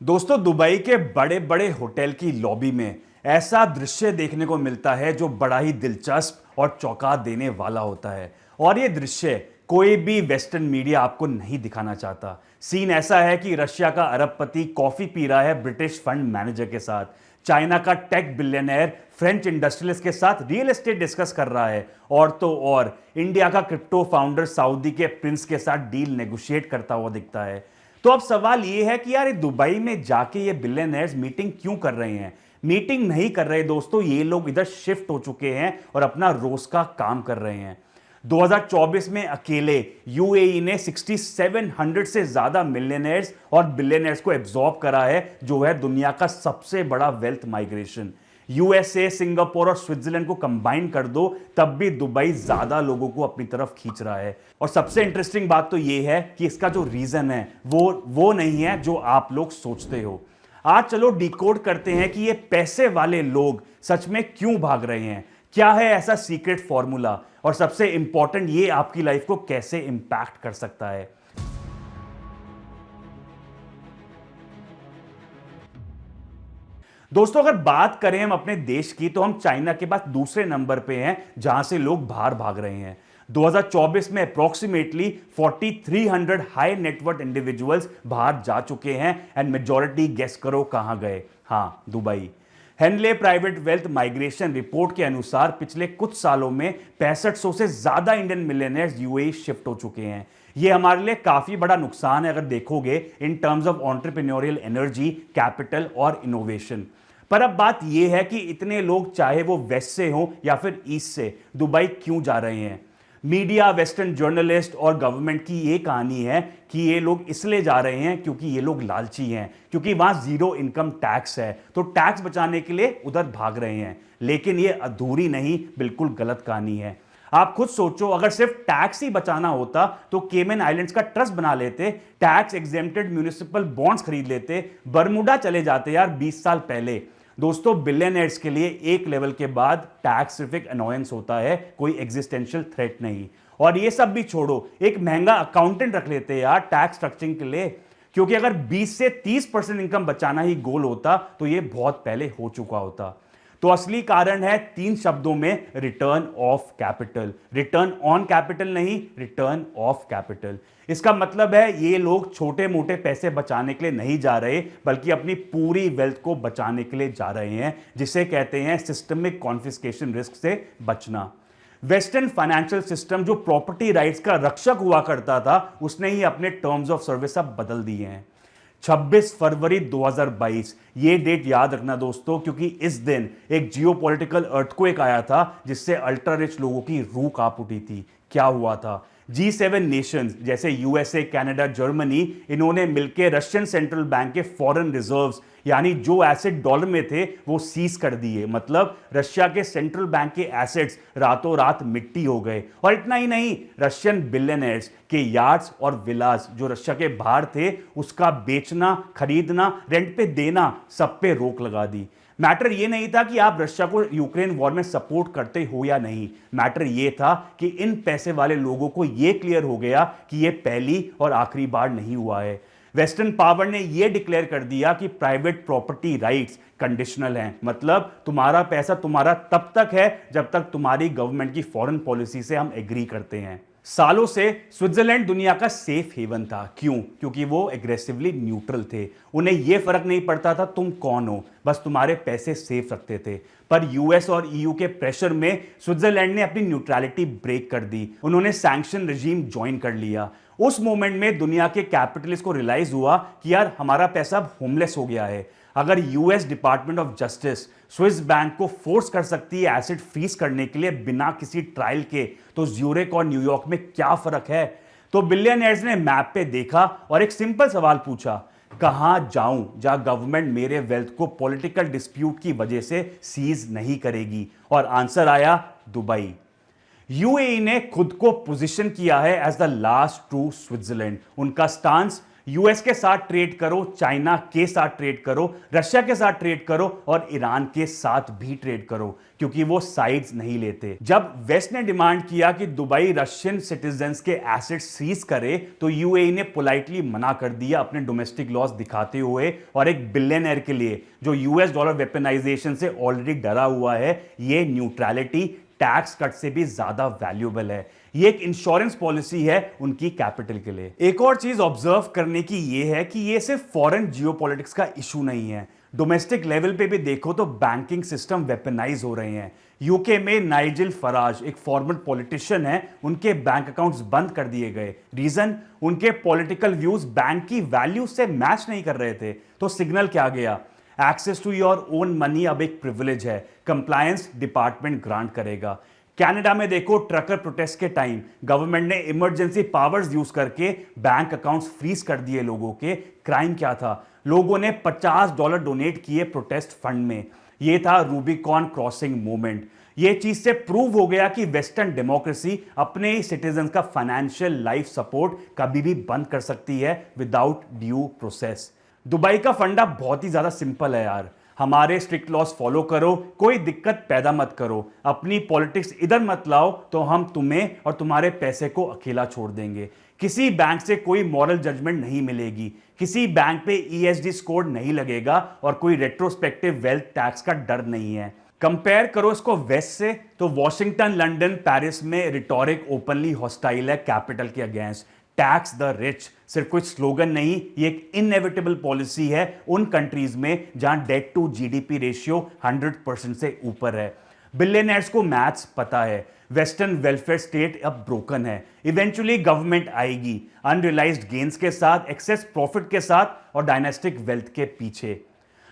दोस्तों, दुबई के बड़े बड़े होटल की लॉबी में ऐसा दृश्य देखने को मिलता है जो बड़ा ही दिलचस्प और चौंका देने वाला होता है। और ये दृश्य कोई भी वेस्टर्न मीडिया आपको नहीं दिखाना चाहता। सीन ऐसा है कि रशिया का अरबपति कॉफी पी रहा है ब्रिटिश फंड मैनेजर के साथ, चाइना का टेक बिलियनर फ्रेंच इंडस्ट्रियलिस्ट के साथ रियल एस्टेट डिस्कस कर रहा है, और तो और इंडिया का क्रिप्टो फाउंडर सऊदी के प्रिंस के साथ डील नेगोशिएट करता हुआ दिखता है। तो अब सवाल यह है कि यार, ये दुबई में जाके ये बिलियनर्स मीटिंग क्यों कर रहे हैं? मीटिंग नहीं कर रहे दोस्तों, ये लोग इधर शिफ्ट हो चुके हैं और अपना रोज का काम कर रहे हैं। 2024 में अकेले यूएई ने 6700 से ज्यादा मिलियनर्स और बिलियनर्स को एब्जॉर्ब करा है, जो है दुनिया का सबसे बड़ा वेल्थ माइग्रेशन। यूएसए, सिंगापुर और स्विट्जरलैंड को कंबाइन कर दो, तब भी दुबई ज्यादा लोगों को अपनी तरफ खींच रहा है। और सबसे इंटरेस्टिंग बात तो यह है कि इसका जो रीजन है वो नहीं है जो आप लोग सोचते हो। आज चलो डिकोड करते हैं कि ये पैसे वाले लोग सच में क्यों भाग रहे हैं, क्या है ऐसा सीक्रेट फॉर्मूला, और सबसे इंपॉर्टेंट, ये आपकी लाइफ को कैसे इंपैक्ट कर सकता है। दोस्तों, अगर बात करें हम अपने देश की, तो हम चाइना के बाद दूसरे नंबर पे हैं जहां से लोग बाहर भाग रहे हैं। 2024 में अप्रोक्सीमेटली 4300 हाई नेटवर्थ इंडिविजुअल्स बाहर जा चुके हैं, एंड मेजॉरिटी गेस करो कहां गए? हाँ, Dubai. Henley private wealth migration report के अनुसार पिछले कुछ सालों में 6500 से ज्यादा इंडियन मिलियनर्स यूएई शिफ्ट हो चुके हैं। यह हमारे लिए काफी बड़ा नुकसान है अगर देखोगे in terms of entrepreneurial energy, capital और इनोवेशन। पर अब बात यह है कि इतने लोग, चाहे वो वेस्ट से हो या फिर ईस्ट से, दुबई क्यों जा रहे हैं? मीडिया, वेस्टर्न जर्नलिस्ट और गवर्नमेंट की ये कहानी है कि ये लोग इसलिए जा रहे हैं क्योंकि ये लोग लालची हैं, क्योंकि वहां जीरो इनकम टैक्स है, तो टैक्स बचाने के लिए उधर भाग रहे हैं। लेकिन ये अधूरी नहीं, बिल्कुल गलत कहानी है। आप खुद सोचो, अगर सिर्फ टैक्स ही बचाना होता तो केमन आइलैंड्स का ट्रस्ट बना लेते, टैक्स एग्जेम्प्टेड म्युनिसिपल बॉन्ड्स खरीद लेते, बरमुडा चले जाते यार 20 साल पहले। दोस्तों, बिलियनर्स के लिए एक लेवल के बाद टैक्स सिर्फ एक अनोयंस होता है, कोई एग्जिस्टेंशियल थ्रेट नहीं। और ये सब भी छोड़ो, एक महंगा अकाउंटेंट रख लेते यार टैक्स स्ट्रक्चरिंग के लिए, क्योंकि अगर 20 से 30% इनकम बचाना ही गोल होता तो ये बहुत पहले हो चुका होता। तो असली कारण है 3 शब्दों में, return of capital. Return on capital नहीं, रिटर्न ऑफ कैपिटल। इसका मतलब है ये लोग छोटे मोटे पैसे बचाने के लिए नहीं जा रहे, बल्कि अपनी पूरी वेल्थ को बचाने के लिए जा रहे हैं, जिसे कहते हैं सिस्टमिक कॉन्फिस्केशन रिस्क से बचना। वेस्टर्न फाइनेंशियल सिस्टम जो प्रॉपर्टी राइट्स का रक्षक हुआ करता था, उसने ही अपने टर्म्स ऑफ सर्विस अब बदल दिए हैं। 26 फरवरी 2022, ये डेट याद रखना दोस्तों, क्योंकि इस दिन एक जियोपॉलिटिकल अर्थक्वेक आया था जिससे अल्ट्रा रिच लोगों की रूह कांप उठी थी। क्या हुआ था? G7 नेशंस जैसे यूएसए, कनाडा, जर्मनी, इन्होंने मिलकर रशियन सेंट्रल बैंक के फॉरेन रिजर्व्स, यानी जो एसेट डॉलर में थे, वो सीज कर दिए। मतलब रशिया के सेंट्रल बैंक के एसेट्स रातों रात मिट्टी हो गए। और इतना ही नहीं, रशियन बिलियनर्स के यार्ड्स और विलास जो रशिया के बाहर थे, उसका बेचना, खरीदना, रेंट पे देना, सब पे रोक लगा दी। मैटर ये नहीं था कि आप रशिया को यूक्रेन वॉर में सपोर्ट करते हो या नहीं, मैटर ये था कि इन पैसे वाले लोगों को ये क्लियर हो गया कि ये पहली और आखिरी बार नहीं हुआ है। वेस्टर्न पावर ने यह डिक्लेयर कर दिया कि प्राइवेट प्रॉपर्टी राइट्स कंडीशनल हैं, मतलब तुम्हारा पैसा तुम्हारा तब तक है जब तक तुम्हारी गवर्नमेंट की फॉरेन पॉलिसी से हम एग्री करते हैं। सालों से स्विट्जरलैंड दुनिया का सेफ हेवन था। क्यों? क्योंकि वो एग्रेसिवली न्यूट्रल थे। उन्हें यह फर्क नहीं पड़ता था तुम कौन हो, बस तुम्हारे पैसे सेफ रखते थे। पर यूएस और ईयू के प्रेशर में स्विट्जरलैंड ने अपनी न्यूट्रलिटी ब्रेक कर दी। उन्होंने सैंक्शन रेजिम ज्वाइन कर लिया। उस मोमेंट में दुनिया के कैपिटलिस्ट को रियलाइज हुआ कि यार, हमारा पैसा अब होमलेस हो गया है। अगर US department of justice Swiss bank को फोर्स कर सकती है एसिड फ्रीज करने के लिए बिना किसी ट्रायल के, तो ज्यूरिक और न्यूयॉर्क में क्या फर्क है? तो बिलियनर्स ने मैप पे देखा और एक सिंपल सवाल पूछा, कहां जाऊं जहां गवर्नमेंट मेरे वेल्थ को पॉलिटिकल डिस्प्यूट की वजह से सीज नहीं करेगी? और आंसर आया, दुबई। यूएई ने खुद को पोजीशन किया है as the last true Switzerland. उनका स्टांस, यूएस के साथ ट्रेड करो, चाइना के साथ ट्रेड करो, रशिया के साथ ट्रेड करो और ईरान के साथ भी ट्रेड करो, क्योंकि वो साइड्स नहीं लेते। जब वेस्ट ने डिमांड किया कि दुबई रशियन सिटीजन्स के एसेट्स सीज करे, तो यूएई ने पोलाइटली मना कर दिया अपने डोमेस्टिक लॉस दिखाते हुए, और एक बिलियनर के लिए जो यूएस डॉलर वेपनाइजेशन से ऑलरेडी डरा हुआ है, ये न्यूट्रलिटी टैक्स कट से भी ज्यादा वैल्यूएबल है। ये एक इंश्योरेंस पॉलिसी है उनकी कैपिटल के लिए। एक और चीज ऑब्जर्व करने की ये है कि ये सिर्फ फॉरेन जियोपॉलिटिक्स का इशू नहीं है, डोमेस्टिक लेवल पे भी देखो तो बैंकिंग सिस्टम वेपनाइज हो रहे हैं। यूके में नाइजेल फराज एक फॉर्मर पॉलिटिशियन है, उनके बैंक अकाउंट्स बंद कर दिए गए। रीजन, उनके पॉलिटिकल व्यूज बैंक की वैल्यू से मैच नहीं कर रहे थे। तो सिग्नल क्या गया? Access to your own money अब एक प्रिविलेज है, कंप्लायंस डिपार्टमेंट ग्रांट करेगा। कनाडा में देखो, ट्रकर प्रोटेस्ट के टाइम गवर्नमेंट ने इमरजेंसी पावर्स यूज करके बैंक अकाउंट्स फ्रीज कर दिए लोगों के। क्राइम क्या था? लोगों ने $50 डोनेट किए प्रोटेस्ट फंड में। यह था रूबिकॉन क्रॉसिंग मूवमेंट। यह चीज से प्रूव हो गया कि वेस्टर्न डेमोक्रेसी अपने ही सिटीजन का फाइनेंशियल लाइफ सपोर्ट कभी भी बंद कर सकती है विदाउट ड्यू प्रोसेस। दुबई का फंडा बहुत ही ज्यादा सिंपल है यार। हमारे स्ट्रिक्ट लॉस फॉलो करो, कोई दिक्कत पैदा मत करो, अपनी पॉलिटिक्स इधर मत लाओ, तो हम तुम्हें और तुम्हारे पैसे को अकेला छोड़ देंगे। किसी बैंक से कोई मॉरल जजमेंट नहीं मिलेगी, किसी बैंक पे ईएसडी स्कोर नहीं लगेगा और कोई रेट्रोस्पेक्टिव वेल्थ टैक्स का डर नहीं है। कंपेयर करो इसको वेस्ट से, तो वॉशिंगटन, लंदन, पेरिस में रिटोरिक ओपनली हॉस्टाइल है कैपिटल के अगेंस्ट। टैक्स द रिच सिर्फ कोई स्लोगन नहीं, ये एक इनएविटेबल पॉलिसी है उन कंट्रीज में जहां डेट टू जीडीपी रेशियो 100% से ऊपर है। बिलियनर्स को मैथ्स पता है, वेस्टर्न वेलफेयर स्टेट अब ब्रोकन है। इवेंचुअली गवर्नमेंट आएगी अनरियलाइज्ड गेन्स के साथ, एक्सेस प्रॉफिट के साथ और डायनेस्टिक वेल्थ के पीछे।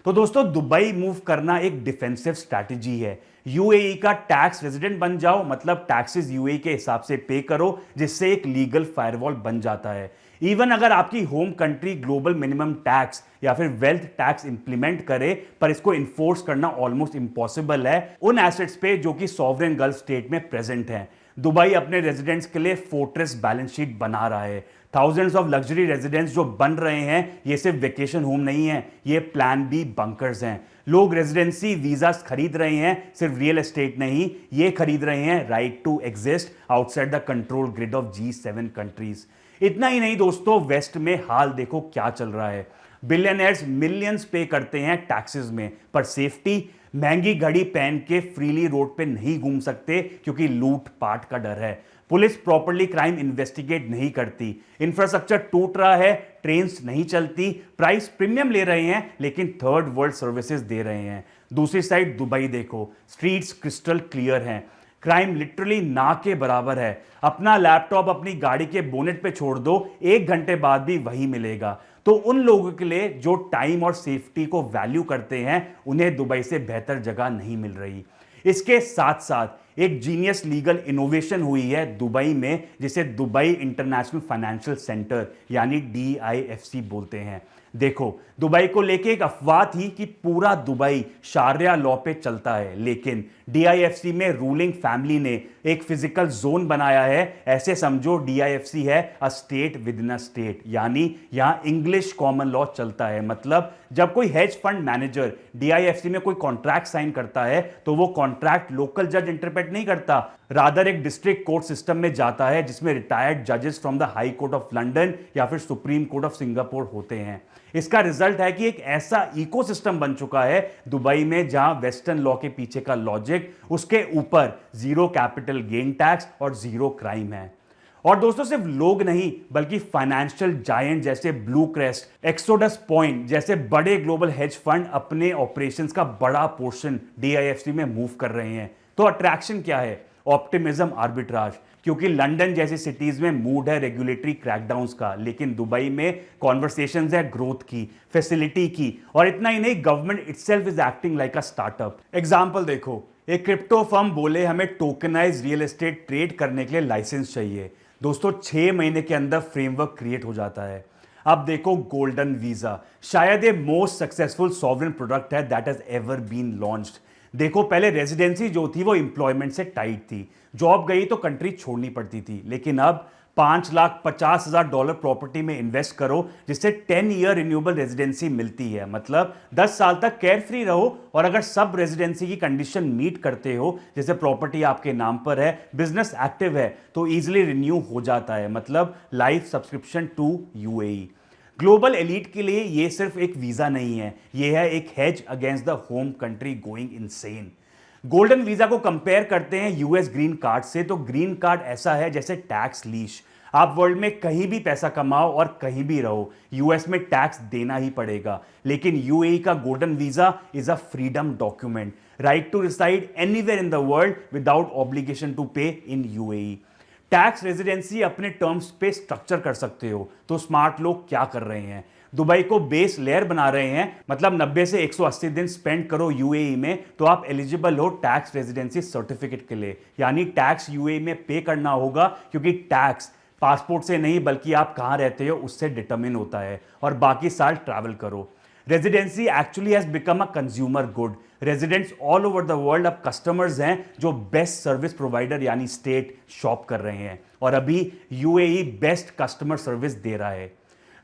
तो दोस्तों, दुबई मूव करना एक डिफेंसिव स्ट्रैटेजी है। यूएई का टैक्स रेजिडेंट बन जाओ, मतलब टैक्सेस यूएई के हिसाब से पे करो, जिससे एक लीगल फायरवॉल बन जाता है। इवन अगर आपकी home country global minimum tax या फिर वेल्थ टैक्स इंप्लीमेंट करे, पर इसको इन्फोर्स करना ऑलमोस्ट इम्पॉसिबल है उन एसेट्स पे जो कि सॉवरेन गल्फ स्टेट में प्रेजेंट हैं। दुबई अपने रेजिडेंट्स के लिए फोर्ट्रेस बैलेंस शीट बना रहा है। थाउजेंड्स ऑफ लग्जरी रेजिडेंट्स जो बन रहे हैं, ये सिर्फ वेकेशन होम नहीं है, ये प्लान बी बंकर्स हैं। लोग रेजिडेंसी वीजास खरीद रहे हैं, सिर्फ रियल एस्टेट नहीं, ये खरीद रहे हैं right to exist outside the control grid of G7 countries. इतना ही नहीं दोस्तों, वेस्ट में हाल देखो क्या चल रहा है। बिलियनर्स मिलियंस पे करते हैं टैक्सेस में, पर सेफ्टी, महंगी घड़ी पहन के फ्रीली रोड पे नहीं घूम सकते क्योंकि लूट पाट का डर है। पुलिस प्रॉपर्ली क्राइम इन्वेस्टिगेट नहीं करती, इंफ्रास्ट्रक्चर टूट रहा है, ट्रेन्स नहीं चलती, प्राइस प्रीमियम ले रहे हैं लेकिन थर्ड वर्ल्ड सर्विसेज दे रहे हैं। दूसरी साइड दुबई देखो, स्ट्रीट्स क्रिस्टल क्लियर हैं, क्राइम लिटरली ना के बराबर है। अपना लैपटॉप अपनी गाड़ी के बोनेट पे छोड़ दो, 1 घंटे बाद भी वही मिलेगा। तो उन लोगों के लिए जो टाइम और सेफ्टी को वैल्यू करते हैं, उन्हें दुबई से बेहतर जगह नहीं मिल रही। इसके साथ साथ एक जीनियस लीगल इनोवेशन हुई है दुबई में, जिसे दुबई इंटरनेशनल फाइनेंशियल सेंटर यानी DIFC बोलते हैं। देखो, दुबई को लेके एक अफवाह थी कि पूरा दुबई शारिया लॉ पे चलता है, लेकिन DIFC में रूलिंग फैमिली ने एक फिजिकल जोन बनाया है। ऐसे समझो DIFC है a state with in a state, यानी यहां इंग्लिश कॉमन लॉ चलता है। मतलब जब कोई हेज फंड मैनेजर DIFC में कोई कॉन्ट्रैक्ट साइन करता है, तो वो कॉन्ट्रैक्ट लोकल जज इंटरप्रेट नहीं करता, रादर एक डिस्ट्रिक्ट कोर्ट सिस्टम में जाता है जिसमें रिटायर्ड जजेस from the high court of London या फिर सुप्रीम कोर्ट ऑफ सिंगापुर होते हैं। इसका रिजल्ट है कि एक ऐसा इकोसिस्टम बन चुका है दुबई में, जहां वेस्टर्न लॉ के पीछे का लॉजिक, उसके ऊपर जीरो कैपिटल गेन टैक्स और जीरो क्राइम है। और दोस्तों, सिर्फ लोग नहीं बल्कि फाइनेंशियल जायंट जैसे ब्लू क्रेस्ट, एक्सोडस पॉइंट जैसे बड़े ग्लोबल हेज फंड अपने ऑपरेशंस का बड़ा पोर्शन DIFC में मूव कर रहे हैं। तो अट्रैक्शन क्या है? ऑप्टिमिज्म, आर्बिट्राज, क्योंकि लंदन जैसी सिटीज में मूड है रेगुलेटरी क्रैकडाउन्स का, लेकिन दुबई में कॉन्वर्सेशंस है ग्रोथ की, फैसिलिटी की, और इतना ही नहीं, government itself is acting like a startup. Example देखो, एक क्रिप्टो फर्म बोले हमें टोकनाइज रियल एस्टेट ट्रेड करने के लिए लाइसेंस चाहिए। दोस्तों, 6 महीने के अंदर फ्रेमवर्क क्रिएट हो जाता है। अब देखो गोल्डन वीजा, शायद ये मोस्ट सक्सेसफुल सॉवरेन प्रोडक्ट है that has ever been launched. देखो, पहले रेजिडेंसी जो थी वो एम्प्लॉयमेंट से टाइट थी, जॉब गई तो कंट्री छोड़नी पड़ती थी, लेकिन अब $5,50,000 प्रॉपर्टी में इन्वेस्ट करो जिससे 10 ईयर रिन्यूएबल रेजिडेंसी मिलती है, मतलब 10 साल तक केयर फ्री रहो। और अगर सब रेजिडेंसी की कंडीशन मीट करते हो, जैसे प्रॉपर्टी आपके नाम पर है, बिजनेस एक्टिव है, तो इजीली रिन्यू हो जाता है, मतलब life subscription to UAE. Global elite के लिए यह सिर्फ एक वीजा नहीं है, यह है एक hedge against the home country going insane. Golden visa को कंपेयर करते हैं यूएस ग्रीन कार्ड से, तो ग्रीन कार्ड ऐसा है जैसे टैक्स लीश। आप वर्ल्ड में कहीं भी पैसा कमाओ और कहीं भी रहो, यूएस में टैक्स देना ही पड़ेगा। लेकिन यूएई का golden visa is a freedom document, right to reside anywhere in the world without obligation to pay in UAE. Tax residency अपने टर्म्स पे स्ट्रक्चर कर सकते हो। तो स्मार्ट लोग क्या कर रहे हैं, दुबई को बेस लेयर बना रहे हैं, मतलब 90 से 180 दिन स्पेंड करो यूएई में तो आप एलिजिबल हो टैक्स रेजिडेंसी सर्टिफिकेट के लिए। यानी टैक्स यूएई में पे करना होगा, क्योंकि टैक्स पासपोर्ट से नहीं बल्कि आप कहां रहते हो उससे डिटरमिन होता है। और बाकी साल ट्रैवल करो। Residency actually has become a consumer good. Residents all over the world अब कस्टमर्स हैं जो बेस्ट सर्विस प्रोवाइडर यानी स्टेट शॉप कर रहे हैं, और अभी यूएई बेस्ट कस्टमर सर्विस दे रहा है।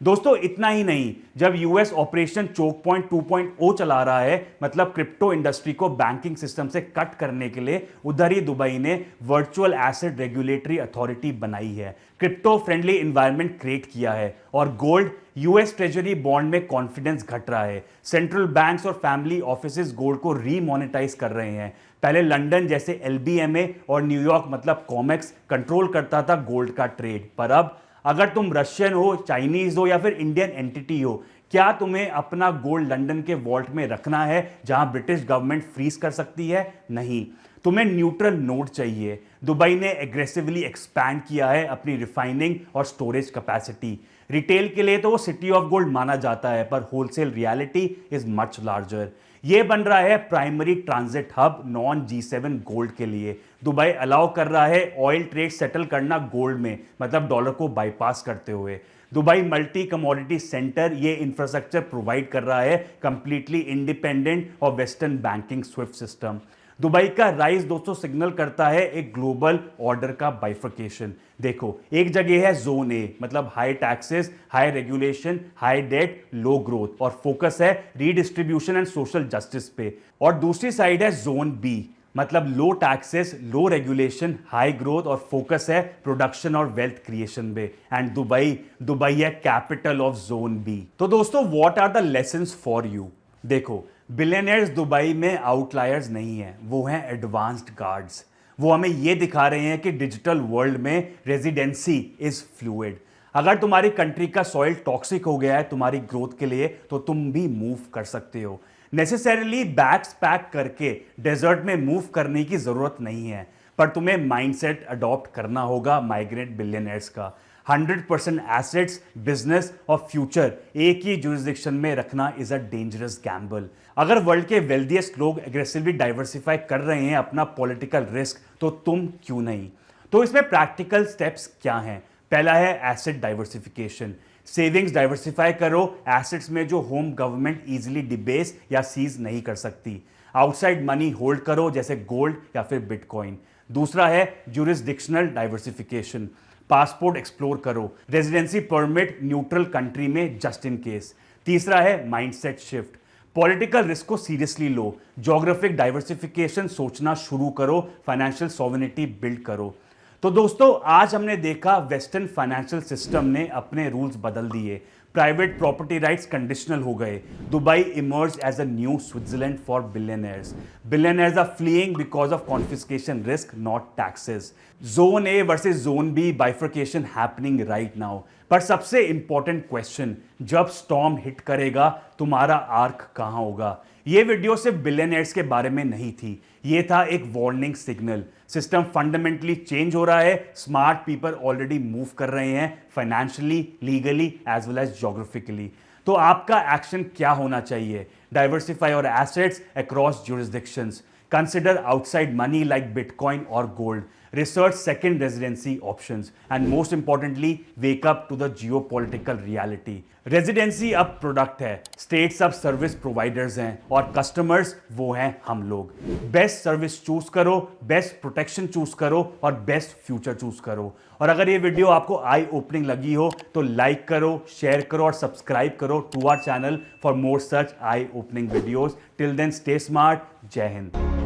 दोस्तों इतना ही नहीं, जब यूएस ऑपरेशन चोक पॉइंट 2.0 चला रहा है, मतलब क्रिप्टो इंडस्ट्री को बैंकिंग सिस्टम से कट करने के लिए, उधर ही दुबई ने वर्चुअल एसेट रेगुलेटरी अथॉरिटी बनाई है, क्रिप्टो फ्रेंडली एनवायरनमेंट क्रिएट किया है। और गोल्ड यूएस ट्रेजरी बॉन्ड में कॉन्फिडेंस घट रहा है। सेंट्रल बैंक्स और फैमिली ऑफिसेज गोल्ड को रीमोनेटाइज कर रहे हैं। पहले लंदन जैसे एलबीएमए और न्यूयॉर्क मतलब कॉमेक्स कंट्रोल करता था गोल्ड का ट्रेड, पर अब अगर तुम रशियन हो, चाइनीज हो या फिर इंडियन एंटिटी हो, क्या तुम्हें अपना गोल्ड लंदन के वॉल्ट में रखना है जहां ब्रिटिश गवर्नमेंट फ्रीज कर सकती है? नहीं, तुम्हें न्यूट्रल नोड चाहिए। दुबई ने एग्रेसिवली एक्सपैंड किया है अपनी रिफाइनिंग और स्टोरेज कैपेसिटी। रिटेल के लिए तो वो सिटी ऑफ गोल्ड माना जाता है, पर wholesale reality is much larger. ये बन रहा है primary transit hub non G7 gold के लिए। दुबई अलाउ कर रहा है ऑयल ट्रेड सेटल करना गोल्ड में, मतलब डॉलर को बाईपास करते हुए। दुबई मल्टी कमोडिटी सेंटर ये इंफ्रास्ट्रक्चर प्रोवाइड कर रहा है, कंप्लीटली इंडिपेंडेंट और western banking Swift system. Dubai का राइज दोस्तों सिग्नल करता है एक ग्लोबल ऑर्डर का बाइफर्केशन। देखो, एक जगह है जोन ए, मतलब high taxes, high regulation, high debt, low growth, और फोकस है रीडिस्ट्रीब्यूशन एंड सोशल जस्टिस पे। और दूसरी साइड है जोन बी, मतलब low taxes, low regulation, high growth, और फोकस है प्रोडक्शन और वेल्थ क्रिएशन पे। एंड दुबई है कैपिटल ऑफ जोन बी। तो दोस्तों what are the lessons for you? देखो, बिलियनियर्स दुबई में आउटलायर्स नहीं है, वो हैं एडवांस्ड गार्ड्स। वो हमें ये दिखा रहे हैं कि डिजिटल वर्ल्ड में रेजिडेंसी इज फ्लूइड। अगर तुम्हारी कंट्री का सॉइल टॉक्सिक हो गया है तुम्हारी ग्रोथ के लिए, तो तुम भी मूव कर सकते हो। नेसेसरीली बैग्स पैक करके डेजर्ट में मूव करने की जरूरत नहीं है, पर तुम्हें माइंडसेट अडॉप्ट करना होगा माइग्रेट बिलियनर्स का। 100% एसेट्स, बिजनेस और फ्यूचर एक ही जुरिस्डिक्शन में रखना इज अ डेंजरस गैम्बल। अगर वर्ल्ड के वेल्दिएस्ट लोग एग्रेसिवली डाइवर्सिफाई कर रहे हैं अपना पॉलिटिकल रिस्क, तो तुम क्यों नहीं? तो इसमें प्रैक्टिकल स्टेप्स क्या हैं? पहला है एसेट डाइवर्सिफिकेशन। सेविंग्स डाइवर्सिफाई करो एसेट्स में जो होम गवर्नमेंट इजीली डिबेस या सीज नहीं कर सकती। आउटसाइड मनी होल्ड करो जैसे गोल्ड या फिर बिटकॉइन। दूसरा है जुरिस्डिक्शनल डाइवर्सिफिकेशन। पासपोर्ट एक्सप्लोर करो, रेजिडेंसी परमिट न्यूट्रल कंट्री में जस्ट इन केस। तीसरा है माइंडसेट शिफ्ट, पॉलिटिकल रिस्क को सीरियसली लो, ज्योग्राफिक डाइवर्सिफिकेशन सोचना शुरू करो, फाइनेंशियल सॉवरेनिटी बिल्ड करो। तो दोस्तों आज हमने देखा वेस्टर्न फाइनेंशियल सिस्टम ने अपने रूल्स बदल दिए, प्राइवेट प्रॉपर्टी राइट्स कंडीशनल हो गए, Dubai emerge as a new Switzerland for billionaires. Billionaires are fleeing because of confiscation risk, not taxes. Zone A versus zone B bifurcation happening right now. पर सबसे important question, जब storm hit करेगा तुम्हारा arc कहां होगा? ये video सिर्फ billionaires के बारे में नहीं थी, ये था एक warning signal. System fundamentally change हो रहा है, स्मार्ट पीपल ऑलरेडी मूव कर रहे हैं financially, legally as well as geographically. तो आपका एक्शन क्या होना चाहिए? Diversify your assets across jurisdictions, consider outside money like bitcoin और gold, research second residency options, and most importantly, wake up to the geopolitical reality. Residency अब product है, states अब service providers हैं और कस्टमर्स वो हैं हम लोग। बेस्ट सर्विस चूज करो, बेस्ट प्रोटेक्शन चूज करो और बेस्ट फ्यूचर चूज करो। और अगर ये वीडियो आपको आई ओपनिंग लगी हो तो लाइक करो, शेयर करो और सब्सक्राइब करो to our channel for more such eye opening videos. Till then stay smart. जय हिंद।